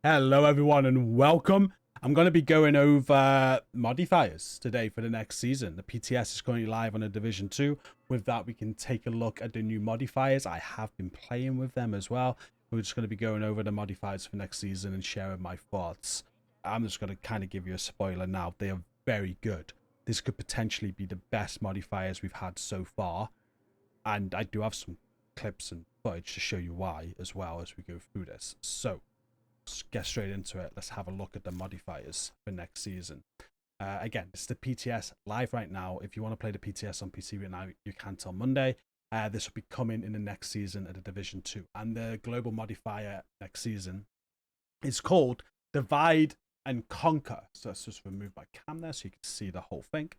Hello everyone and welcome. I'm going to be going over modifiers today for the next season. The PTS is currently live on a Division 2. With that, we can take a look at the new modifiers. I have been playing with them as well. We're just going to be going over the modifiers for next season and sharing my thoughts. I'm just going to kind of give you a spoiler now. They are very good. This could potentially be the best modifiers we've had so far. And I do have some clips and footage to show you why as well as we go through this. So let's get straight into it. Let's have a look at the modifiers for next season. Again, this is the PTS live right now. If you want to play the PTS on PC right now, you can till Monday. This will be coming in the next season at the Division 2. And the global modifier next season is called Divide and Conquer. So let's just remove my cam there so you can see the whole thing.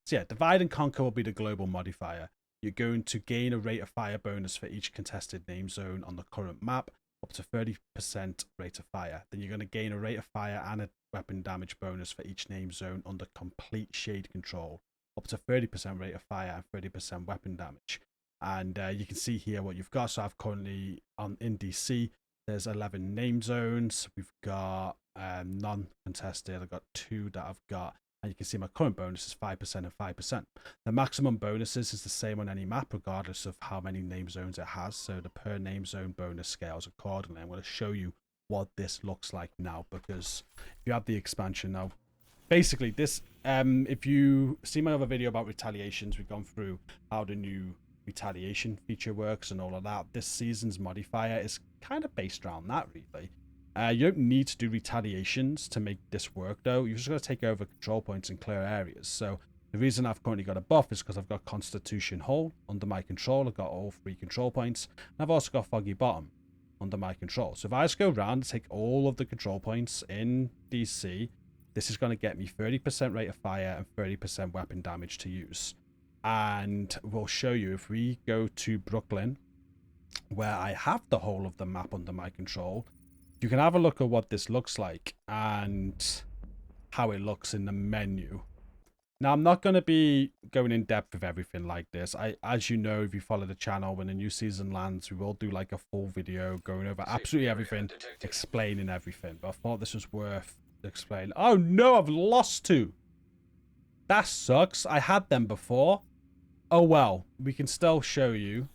So yeah, Divide and Conquer will be the global modifier. You're going to gain a rate of fire bonus for each contested name zone on the current map, up to 30% rate of fire. Then you're going to gain a rate of fire and a weapon damage bonus for each name zone under complete shade control, up to 30% rate of fire and 30% weapon damage. And you can see here what you've got. So I've currently in DC, there's 11 name zones. We've got non-contested. I've got 2 that I've got. And you can see my current bonus is 5% and 5%. The maximum bonuses is the same on any map, regardless of how many name zones it has. So the per name zone bonus scales accordingly. I'm going to show you what this looks like now, because if you have the expansion now, basically this, if you see my other video about retaliations, we've gone through how the new retaliation feature works and all of that. This season's modifier is kind of based around that, really. You don't need to do retaliations to make this work, though. You've just got to take over control points and clear areas. So the reason I've currently got a buff is because I've got Constitution Hole under my control. I've got all 3 control points. And I've also got Foggy Bottom under my control. So if I just go around and take all of the control points in DC, this is going to get me 30% rate of fire and 30% weapon damage to use. And we'll show you if we go to Brooklyn, where I have the whole of the map under my control, you can have a look at what this looks like and how it looks in the menu. Now, I'm not going to be going in depth with everything like this. As you know, if you follow the channel, when the new season lands, we will do like a full video going over absolutely everything, explaining everything. But I thought this was worth explaining. Oh no, I've lost 2. That sucks. I had them before. Oh well, we can still show you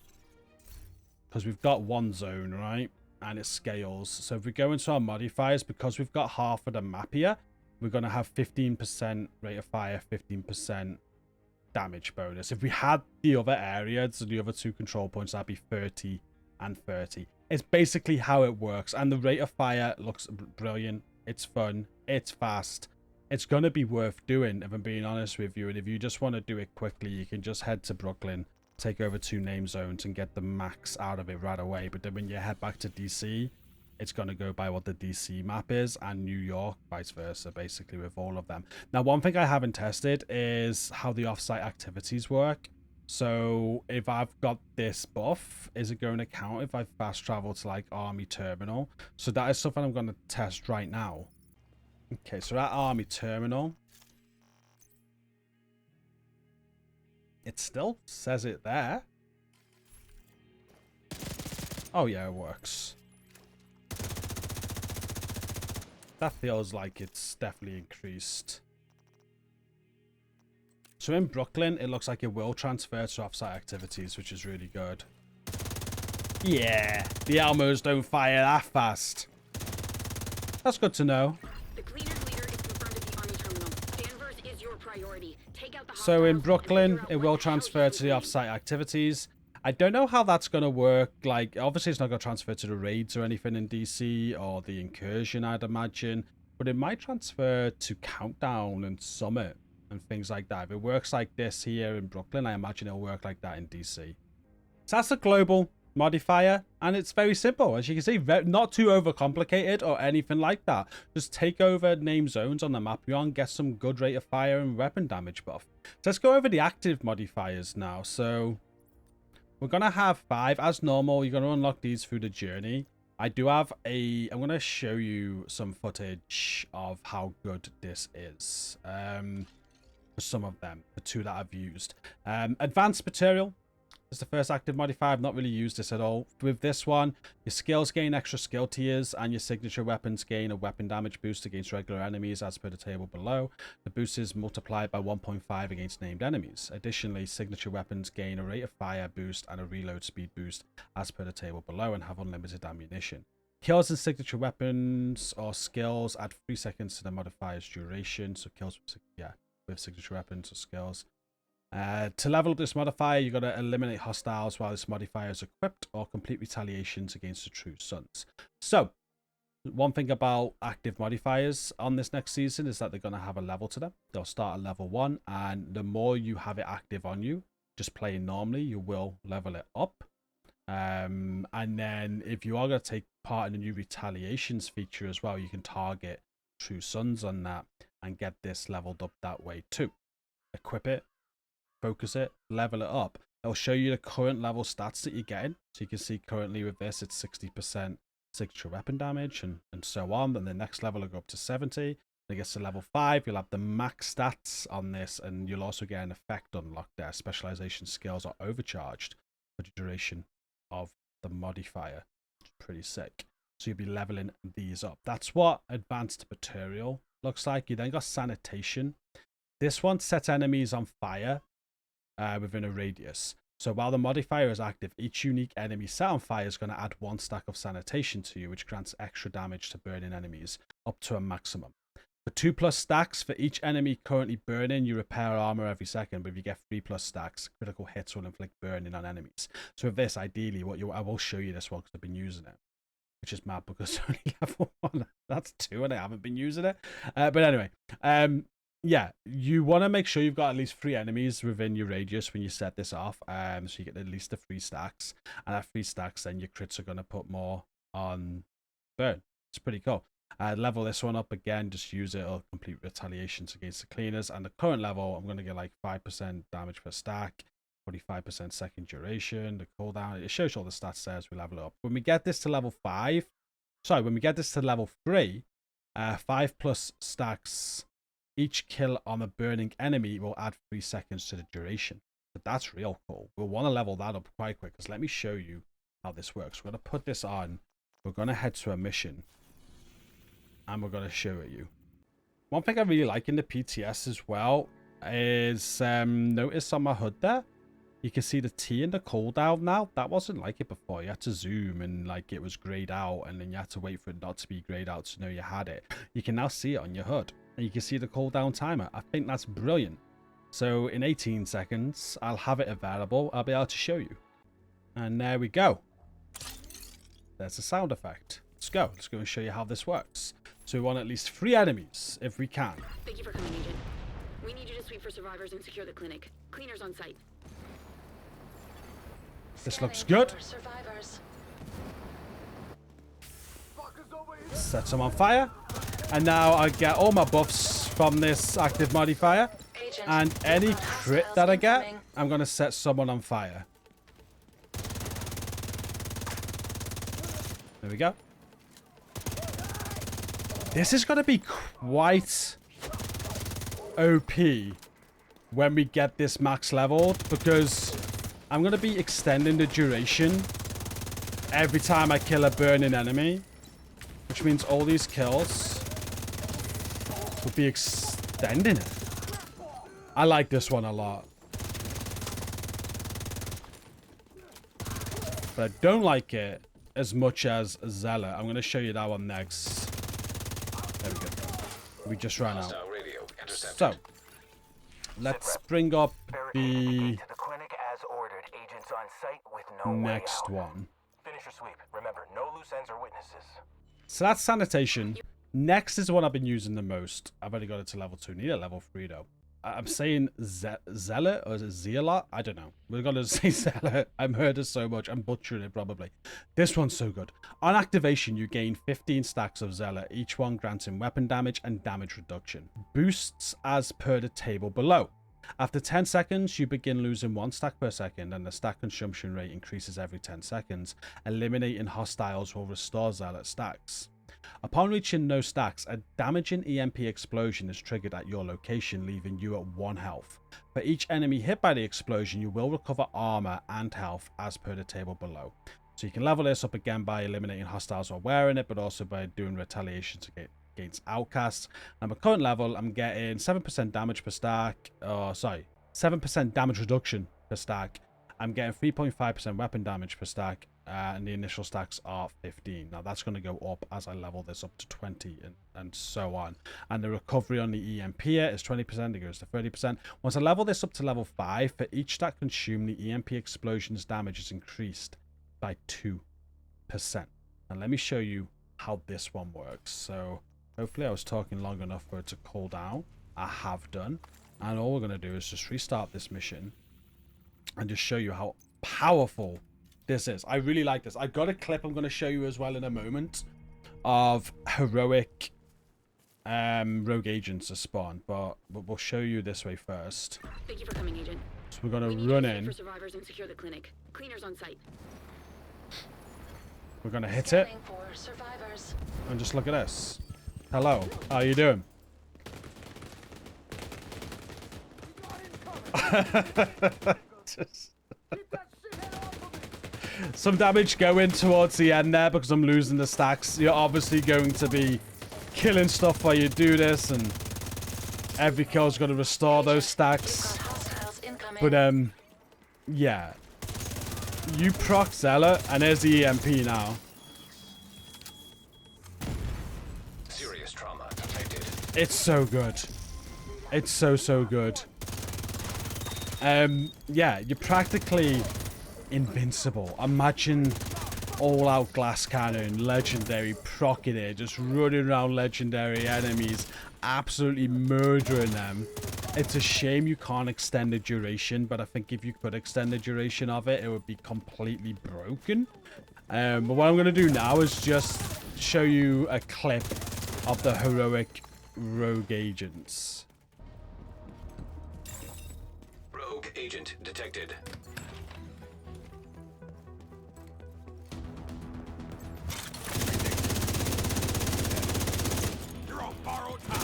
because we've got 1 zone, right? And it scales. So if we go into our modifiers, because we've got half of the map here, we're going to have 15% rate of fire, 15% damage bonus. If we had the other areas, so the other 2 control points, that'd be 30 and 30. It's basically how it works. And the rate of fire looks brilliant. It's fun. It's fast. It's going to be worth doing, if I'm being honest with you. And if you just want to do it quickly, you can just head to Brooklyn, take over 2 name zones and get the max out of it right away. But then when you head back to DC, it's going to go by what the DC map is, and New York, vice versa, basically, with all of them. Now, one thing I haven't tested is how the offsite activities work. So if I've got this buff, is it going to count if I fast travel to like Army Terminal? So that is something I'm going to test right now. Okay, so at Army Terminal, it still says it there. Oh yeah, it works. That feels like it's definitely increased. So in Brooklyn, it looks like it will transfer to offsite activities, which is really good. Yeah, the Elmos don't fire that fast. That's good to know. The cleaner's leader is confirmed at the Army Terminal. Danvers is your priority. Take out the So in hostiles Brooklyn, and figure it out will what the hell transfer you're to the doing. offsite activities. I don't know how that's going to work. Like, obviously, it's not going to transfer to the raids or anything in DC or the incursion, I'd imagine. But it might transfer to Countdown and Summit and things like that. If it works like this here in Brooklyn, I imagine it'll work like that in DC. So that's a global modifier, and it's very simple. As you can see, not too overcomplicated or anything like that. Just take over name zones on the map you're on, get some good rate of fire and weapon damage buff. So let's go over the active modifiers now. So we're going to have 5 as normal. You're going to unlock these through the journey. I do have I'm going to show you some footage of how good this is. For some of them, the 2 that I've used. Advanced material. It's the first active modifier. I've not really used this at all. With this one, your skills gain extra skill tiers, and your signature weapons gain a weapon damage boost against regular enemies as per the table below. The boost is multiplied by 1.5 against named enemies. Additionally, signature weapons gain a rate of fire boost and a reload speed boost as per the table below and have unlimited ammunition. Kills and signature weapons or skills add 3 seconds to the modifier's duration. So kills with signature weapons or skills. To level up this modifier, you've got to eliminate hostiles while this modifier is equipped or complete retaliations against the true sons. So, one thing about active modifiers on this next season is that they're going to have a level to them. They'll start at level 1, and the more you have it active on you, just playing normally, you will level it up. And then if you are going to take part in the new retaliations feature as well, you can target true sons on that and get this leveled up that way too. Equip it, focus it, level it up. It'll show you the current level stats that you're getting. So you can see currently with this, it's 60% signature weapon damage and so on. Then the next level will go up to 70. When it gets to level 5, you'll have the max stats on this, and you'll also get an effect unlocked there. Specialization skills are overcharged for the duration of the modifier. It's pretty sick. So you'll be leveling these up. That's what advanced material looks like. You then got sanitation. This one sets enemies on fire within a radius. So while the modifier is active, each unique enemy set on fire is going to add 1 stack of sanitation to you, which grants extra damage to burning enemies up to a maximum. For 2+ stacks, for each enemy currently burning, you repair armor every second, but if you get 3+ stacks, critical hits will inflict burning on enemies. So with this, ideally, I will show you this one because I've been using it, which is mad because it's only level 1. That's 2 and I haven't been using it. But anyway, yeah, you want to make sure you've got at least 3 enemies within your radius when you set this off. So you get at least the 3 stacks. And at 3 stacks, then your crits are going to put more on burn. It's pretty cool. Level this one up again, just use it. It'll complete retaliations against the cleaners. And the current level, I'm going to get like 5% damage per stack, 45% second duration, the cooldown. It shows you all the stats there as we level it up. When we get this to level 5, when we get this to level 3, 5+ stacks. Each kill on a burning enemy will add 3 seconds to the duration. But that's real cool. We'll want to level that up quite quick, because let me show you how this works. We're going to put this on. We're going to head to a mission. And we're going to show it you. One thing I really like in the PTS as well is notice on my HUD there, you can see the T in the cooldown now. That wasn't like it before. You had to zoom and like it was grayed out, and then you had to wait for it not to be grayed out to know you had it. You can now see it on your HUD. And you can see the cooldown timer. I think that's brilliant. So in 18 seconds, I'll have it available. I'll be able to show you. And there we go. There's a sound effect. Let's go. Let's go and show you how this works. So we want at least 3 enemies if we can. Thank you for coming, Agent. We need you to sweep for survivors and secure the clinic. Cleaners on site. This looks good. Set some on fire. And now I get all my buffs from this active modifier. And any crit that I get, I'm going to set someone on fire. There we go. This is going to be quite OP when we get this max leveled, because I'm going to be extending the duration every time I kill a burning enemy, which means all these kills will be extending it. I like this one a lot. But I don't like it as much as Zealot. I'm going to show you that one next. There we go. We just ran out. So, let's bring up the next one. Finish your sweep. Remember, no loose ends or witnesses. So that's sanitation. Next is the one I've been using the most. I've only got it to level 2. Need a level 3 though. I'm saying Zealot, or is it Zealot? I don't know. We're going to say Zealot. I've heard it so much. I'm butchering it probably. This one's so good. On activation, you gain 15 stacks of Zealot, each one granting weapon damage and damage reduction. Boosts as per the table below. After 10 seconds, you begin losing 1 stack per second, and the stack consumption rate increases every 10 seconds. Eliminating hostiles will restore Zealot stacks. Upon reaching no stacks, a damaging EMP explosion is triggered at your location, leaving you at 1 health. For each enemy hit by the explosion, you will recover armor and health as per the table below. So you can level this up again by eliminating hostiles while wearing it, but also by doing retaliations against outcasts. And my current level, I'm getting 7% damage per stack. 7% damage reduction per stack. I'm getting 3.5% weapon damage per stack, and the initial stacks are 15. Now that's going to go up as I level this up to 20 and so on. And the recovery on the EMP is 20%, it goes to 30%. Once I level this up to level 5, for each stack consumed, the EMP explosion's damage is increased by 2%. And let me show you how this one works. So hopefully I was talking long enough for it to cool down. I have done. And all we're going to do is just restart this mission and just show you how powerful this is. I really like this. I got a clip I'm going to show you as well in a moment of heroic rogue agents to spawn, but we'll show you this way first. Thank you for coming, Agent. So we're going We to need run to search in. for survivors and secure the clinic. Cleaners on site. We're going to hit it. And just look at this. Hello. How are you doing? Some damage going towards the end there because I'm losing the stacks. You're obviously going to be killing stuff while you do this, and every kill is going to restore those stacks. But yeah, you proc Zealot, and there's the EMP now. Serious trauma detected. It's so good. It's so good. Yeah, you're practically invincible. Imagine all-out glass cannon, legendary, procking it, just running around legendary enemies, absolutely murdering them. It's a shame you can't extend the duration, but I think if you could extend the duration of it, it would be completely broken. But what I'm going to do now is just show you a clip of the heroic rogue agents. Rogue agent detected. You're on borrowed time.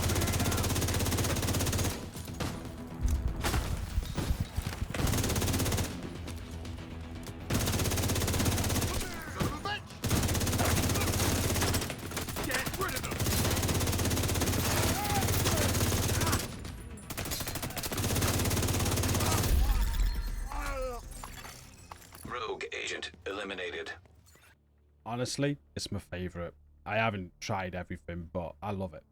Get rid of them. Rogue agent eliminated. Honestly, it's my favorite. I haven't tried everything, but I love it.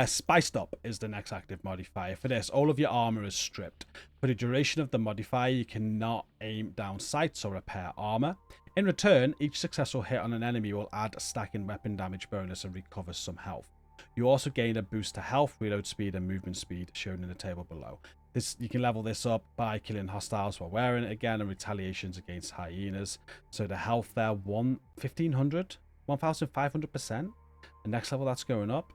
Spiced Up is the next active modifier. For this, all of your armor is stripped. For the duration of the modifier, you cannot aim down sights or repair armor. In return, each successful hit on an enemy will add a stacking weapon damage bonus and recover some health. You also gain a boost to health, reload speed, and movement speed, shown in the table below. You can level this up by killing hostiles while wearing it again, and retaliations against hyenas. So the health there, 1,500%. The next level that's going up.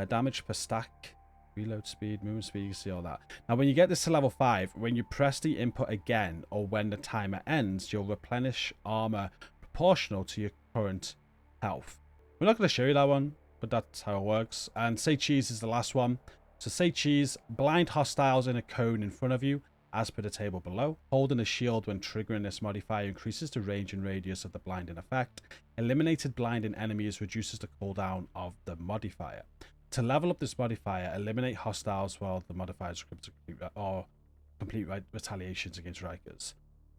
Damage per stack, reload speed, movement speed, you can see all that. Now when you get this to level 5, when you press the input again, or when the timer ends, you'll replenish armor proportional to your current health. We're not going to show you that one, but that's how it works. And Say Cheese is the last one. So Say Cheese, blind hostiles in a cone in front of you, as per the table below. Holding a shield when triggering this modifier increases the range and radius of the blinding effect. Eliminated blinding enemies reduces the cooldown of the modifier. To level up this modifier, eliminate hostiles while the modifier is equipped to complete retaliations against Rikers.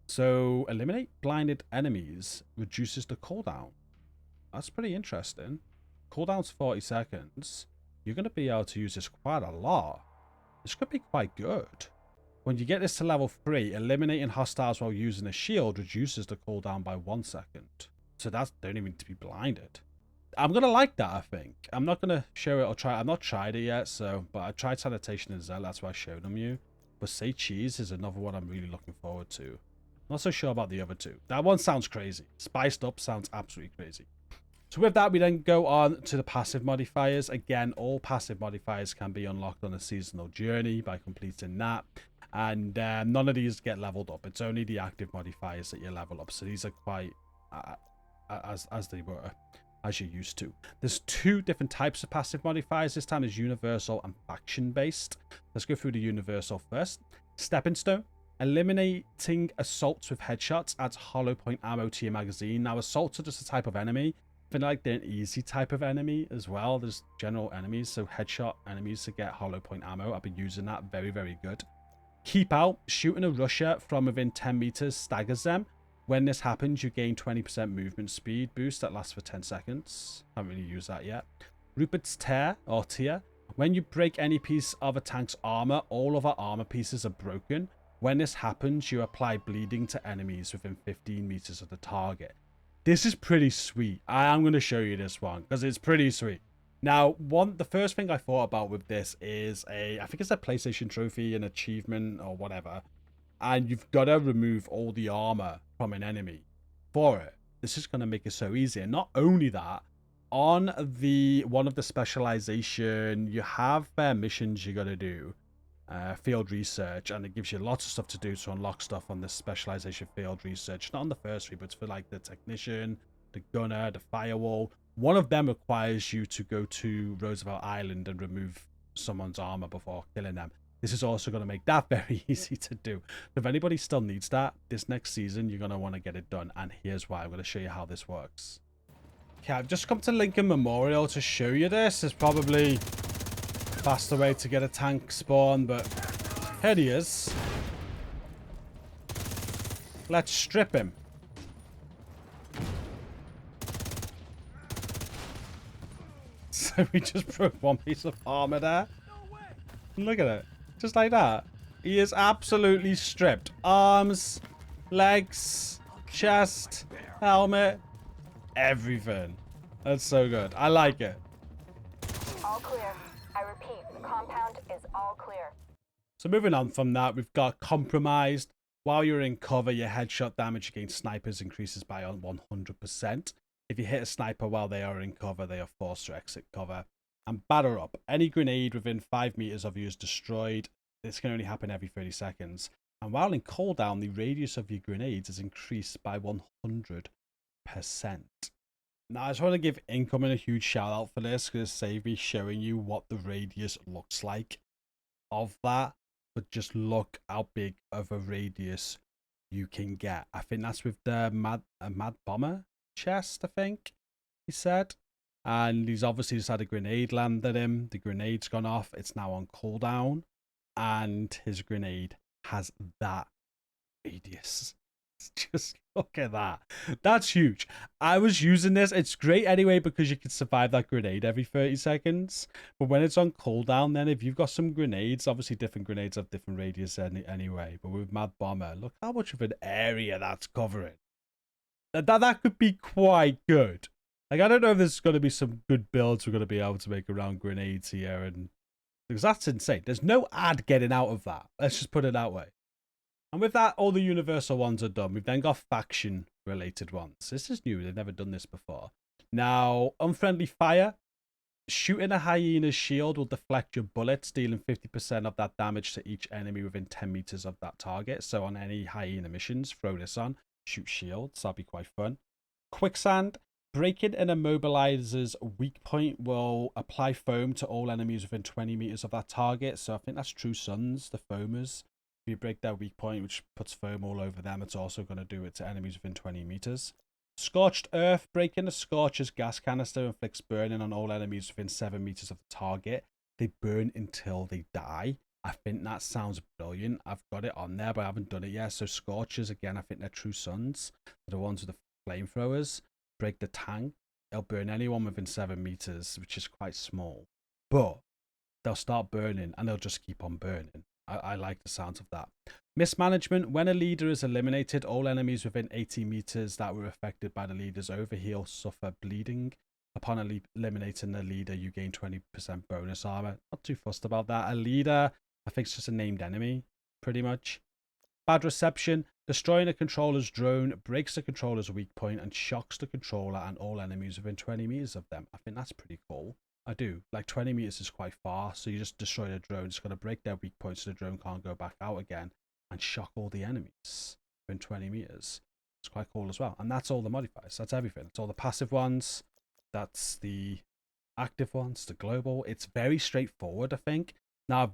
So eliminate blinded enemies reduces the cooldown. That's pretty interesting. Cooldown's 40 seconds. You're going to be able to use this quite a lot. This could be quite good. When you get this to level 3, eliminating hostiles while using a shield reduces the cooldown by 1 second. So that's don't even need to be blinded. I'm going to like that, I think. I'm not going to show it or try. I've not tried it yet, but I tried Sanitation and Zell. That's why I showed them you. But Say Cheese is another one I'm really looking forward to. Not so sure about the other two. That one sounds crazy. Spiced Up sounds absolutely crazy. So with that, we then go on to the passive modifiers. Again, all passive modifiers can be unlocked on a seasonal journey by completing that. And none of these get leveled up. It's only the active modifiers that you level up. So these are quite as they were. as you're used to. There's two different types of passive modifiers. This time is universal and faction based. Let's go through the universal first. Stepping Stone. Eliminating assaults with headshots adds hollow point ammo to your magazine. Now, assaults are just a type of enemy. I feel like they're an easy type of enemy as well. There's general enemies, so headshot enemies to get hollow point ammo. I've been using that. Very, very good. Keep Out. Shooting a rusher from within 10 meters staggers them. When this happens, you gain 20% movement speed boost that lasts for 10 seconds. Haven't really used that yet. Rupert's Tear, or Tear. When you break any piece of a tank's armor, all of our armor pieces are broken. When this happens, you apply bleeding to enemies within 15 meters of the target. This is pretty sweet. I am going to show you this one because it's pretty sweet. Now, the first thing I thought about with this is I think it's a PlayStation trophy, an achievement or whatever. And you've got to remove all the armor from an enemy for it. This is going to make it so easy. And not only that, on one of the specialization, you have missions you got to do. Field research, and it gives you lots of stuff to do to unlock stuff on this specialization field research. Not on the first three, but it's for like the technician, the gunner, the firewall. One of them requires you to go to Roosevelt Island and remove someone's armor before killing them. This is also going to make that very easy to do. If anybody still needs that, this next season, you're going to want to get it done. And here's why. I'm going to show you how this works. Okay, I've just come to Lincoln Memorial to show you this. It's probably faster way to get a tank spawn, but here he is. Let's strip him. So we just broke one piece of armor there. Look at it. Just like that. He is absolutely stripped. Arms, legs, chest, helmet, everything. That's so good. I like it. All clear. I repeat, the compound is all clear. So moving on from that, we've got Compromised. While you're in cover, your headshot damage against snipers increases by 100%. If you hit a sniper while they are in cover, they are forced to exit cover. And Batter Up. Any grenade within 5 meters of you is destroyed. This can only happen every 30 seconds. And while in cooldown, the radius of your grenades is increased by 100%. Now, I just want to give Incoming a huge shout out for this because it saved me showing you what the radius looks like of that. But just look how big of a radius you can get. I think that's with the Mad Bomber chest, I think he said. And he's obviously just had a grenade land at him. The grenade's gone off. It's now on cooldown. And his grenade has that radius. Just look at that. That's huge. I was using this. It's great anyway because you can survive that grenade every 30 seconds. But when it's on cooldown, then if you've got some grenades, obviously different grenades have different radius anyway. But with Mad Bomber, look how much of an area that's covering. That could be quite good. Like, I don't know if there's going to be some good builds we're going to be able to make around grenades here. And because that's insane. There's no ad getting out of that. Let's just put it that way. And with that, all the universal ones are done. We've then got faction-related ones. This is new. They've never done this before. Now, Unfriendly Fire. Shooting a hyena's shield will deflect your bullets, dealing 50% of that damage to each enemy within 10 meters of that target. So on any hyena missions, throw this on. Shoot shields. That'll be quite fun. Quicksand. Breaking an immobilizer's weak point will apply foam to all enemies within 20 meters of that target. So I think that's True Suns, the foamers. If you break their weak point, which puts foam all over them, it's also going to do it to enemies within 20 meters. Scorched Earth. Breaking a Scorcher's gas canister inflicts burning on all enemies within 7 meters of the target. They burn until they die. I think that sounds brilliant. I've got it on there, but I haven't done it yet. So Scorchers, again, I think they're True Suns. They're the ones with the flamethrowers. Break the tank. They'll burn anyone within 7 meters, which is quite small. But they'll start burning, and they'll just keep on burning. I like the sound of that. Mismanagement. When a leader is eliminated, all enemies within 80 meters that were affected by the leader's overheal suffer bleeding. Upon eliminating the leader, you gain 20% bonus armor. Not too fussed about that. A leader, I think it's just a named enemy, pretty much. Bad Reception. Destroying a controller's drone breaks the controller's weak point and shocks the controller and all enemies within 20 meters of them. I think that's pretty cool. I do. Like 20 meters is quite far, so you just destroy the drone. It's going to break their weak points so the drone can't go back out again and shock all the enemies within 20 meters. It's quite cool as well. And that's all the modifiers. That's everything. It's all the passive ones. That's the active ones, the global. It's very straightforward, I think. Now,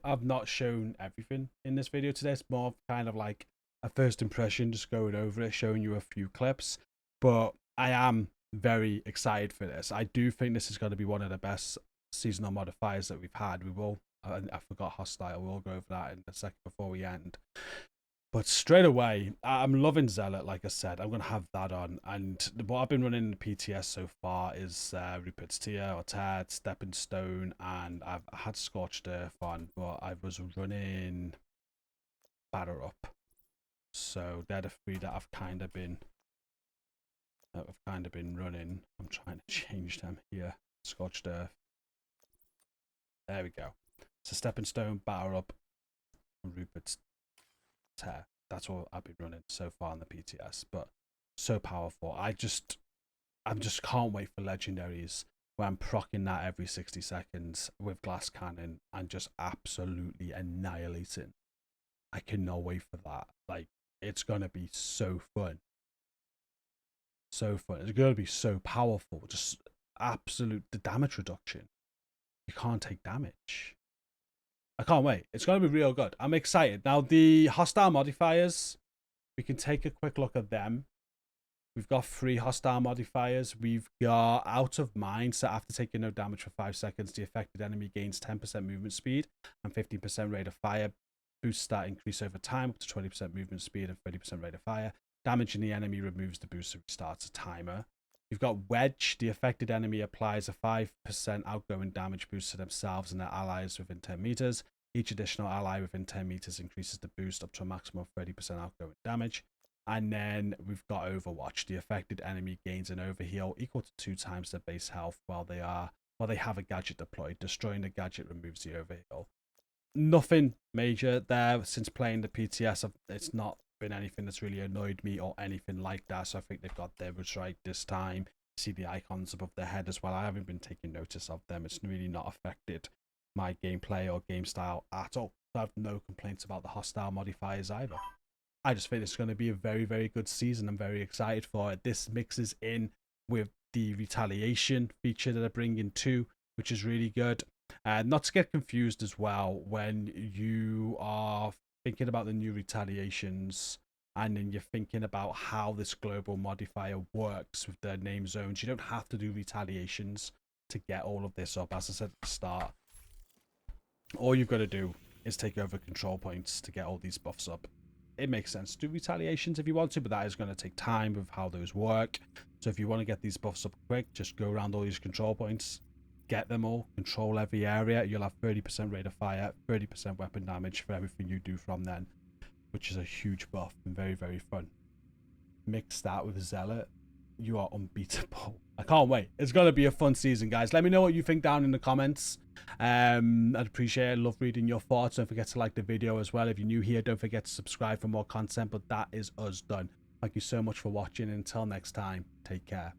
I've not shown everything in this video today. It's more kind of like a first impression, just going over it, showing you a few clips. But I am very excited for this. I do think this is going to be one of the best seasonal modifiers that we've had. We will, I forgot hostile. We'll go over that in a second before we end. But straight away, I'm loving Zealot, like I said. I'm going to have that on. And what I've been running in the PTS so far is Rupert's Tear, or Tad, Stepping Stone, and I've had Scorched Earth on, but I was running Batter Up. So they're the three that I've kind of been running. I'm trying to change them here. Scorched Earth. There we go. So Stepping Stone, Batter Up, and Rupert's Tear. That's what I've been running so far in the PTS, but so powerful. I'm just can't wait for legendaries where I'm proccing that every 60 seconds with Glass Cannon and just absolutely annihilating. I cannot wait for that. Like, it's gonna be so fun. So fun. It's gonna be so powerful. Just absolute the damage reduction. You can't take damage. I can't wait. It's going to be real good. I'm excited. Now, the hostile modifiers, we can take a quick look at them. We've got 3 hostile modifiers. We've got Out of Mind, so after taking no damage for 5 seconds, the affected enemy gains 10% movement speed and 15% rate of fire. Boosts that increase over time, up to 20% movement speed and 30% rate of fire. Damaging the enemy removes the boost and restarts a timer. You've got Wedge. The affected enemy applies a 5% outgoing damage boost to themselves and their allies within 10 meters. Each additional ally within 10 meters increases the boost up to a maximum of 30% outgoing damage. And then we've got Overwatch. The affected enemy gains an overheal equal to 2 times their base health while they have a gadget deployed. Destroying the gadget removes the overheal. Nothing major there. Since playing the PTS, it's not been anything that's really annoyed me or anything like that, so I think they've got their was right this time. See the icons above their head as well. I haven't been taking notice of them. It's really not affected my gameplay or game style at all. So I have no complaints about the hostile modifiers either. I just think it's going to be a very, very good season. I'm very excited for it. This mixes in with the retaliation feature that they're bringing too, which is really good. Not to get confused as well when you are thinking about the new retaliations and then you're thinking about how this global modifier works with the name zones. You don't have to do retaliations to get all of this up. As I said at the start, all you've got to do is take over control points to get all these buffs up. It makes sense to do retaliations if you want to, but that is going to take time with how those work. So if you want to get these buffs up quick, just go around all these control points, get them all, control every area. You'll have 30% rate of fire, 30% weapon damage for everything you do from then, which is a huge buff and very, very fun. Mix that with Zealot, you are unbeatable. I can't wait. It's going to be a fun season, guys. Let me know what you think down in the comments. I'd appreciate it. Love reading your thoughts. Don't forget to like the video as well. If you're new here, don't forget to subscribe for more content. But that is us done. Thank you so much for watching. Until next time, take care.